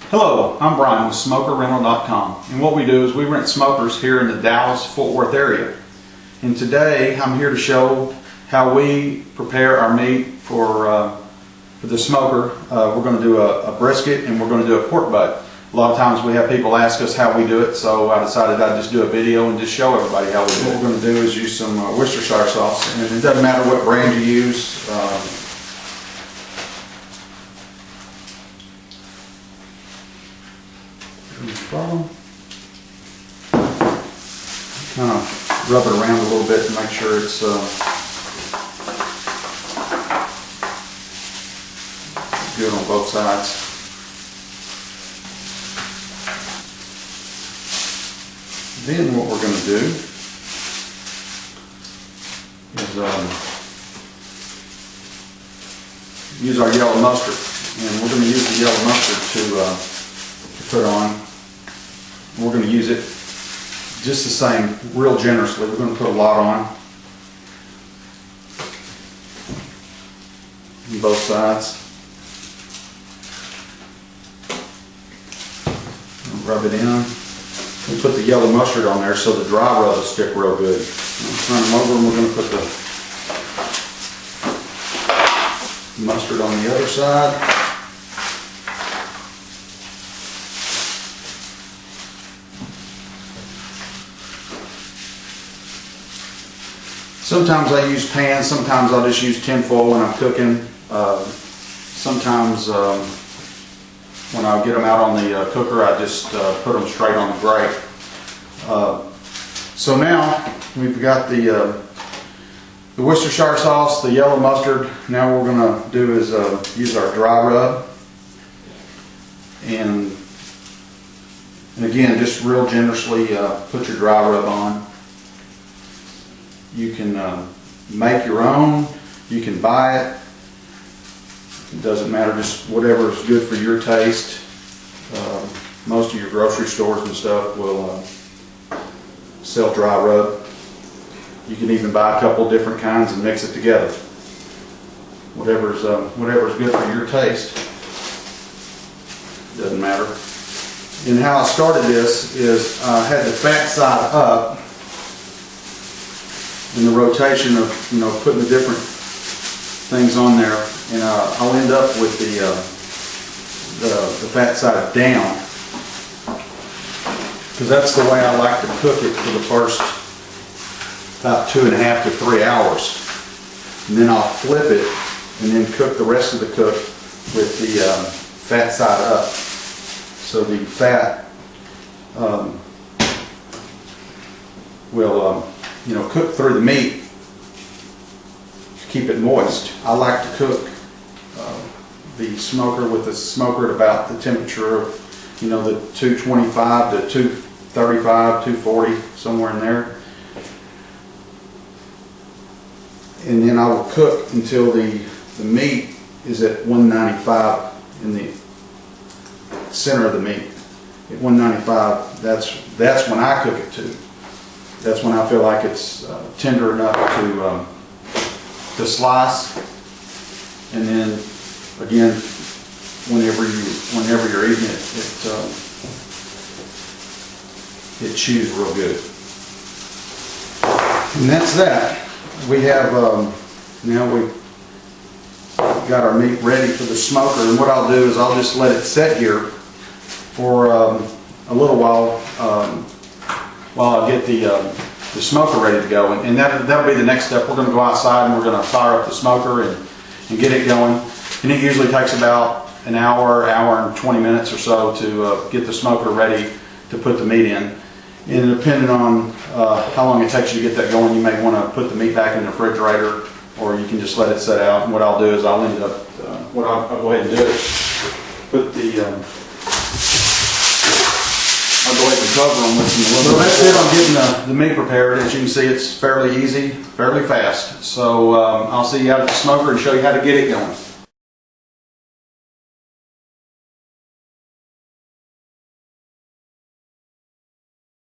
Hello, I'm Brian with SmokerRental.com, and what we do is we rent smokers here in the Dallas-Fort Worth area. And today I'm here to show how we prepare our meat for the smoker. We're going to do a brisket and we're going to do a pork butt. A lot of times we have people ask us how we do it, so I decided I'd just do a video and just show everybody how we do it. What we're going to do is use some Worcestershire sauce, and it doesn't matter what brand you use. Problem. Kind of rub it around a little bit to make sure it's good on both sides. Then what we're going to do is use our yellow mustard, and we're going to use the yellow mustard to put on. We're going to use it just the same, real generously. We're going to put a lot on both sides. Rub it in. We put the yellow mustard on there so the dry rub will stick real good. We'll turn them over and we're going to put the mustard on the other side. Sometimes I use pans, sometimes I'll just use tin foil when I'm cooking. Sometimes when I get them out on the cooker, I just put them straight on the grate. So now we've got the Worcestershire sauce, the yellow mustard. Now what we're going to do is use our dry rub. And again, just real generously put your dry rub on. You can make your own, you can buy it. It doesn't matter, just whatever is good for your taste. Most of your grocery stores and stuff will sell dry rub. You can even buy a couple different kinds and mix it together. Whatever's good for your taste. Doesn't matter. And how I started this is I had the fat side up in the rotation of putting the different things on there, and I'll end up with the fat side down, because that's the way I like to cook it for the first about 2.5 to 3 hours, and then I'll flip it and then cook the rest of the cook with the fat side up, so the fat will cook through the meat to keep it moist. I like to cook the smoker with the smoker at about the temperature of the 225 to 235, 240, somewhere in there. And then I will cook until the meat is at 195 in the center of the meat. At 195, that's when I cook it to. That's when I feel like it's tender enough to slice. And then again, whenever you're eating it, it chews real good. And that's that. We have now we've got our meat ready for the smoker. And what I'll do is I'll just let it sit here for a little while. While I get the smoker ready to go, and that'll be the next step. We're going to go outside and we're going to fire up the smoker and get it going. And it usually takes about an hour and 20 minutes or so to get the smoker ready to put the meat in. And depending on how long it takes you to get that going, you may want to put the meat back in the refrigerator, or you can just let it sit out. And what I'll do is I'll end up, what I'll go ahead and do is put the I'll go ahead and cover them with some aluminum. So that's it on getting the meat prepared. As you can see, it's fairly easy, fairly fast. So I'll see you out at the smoker and show you how to get it going.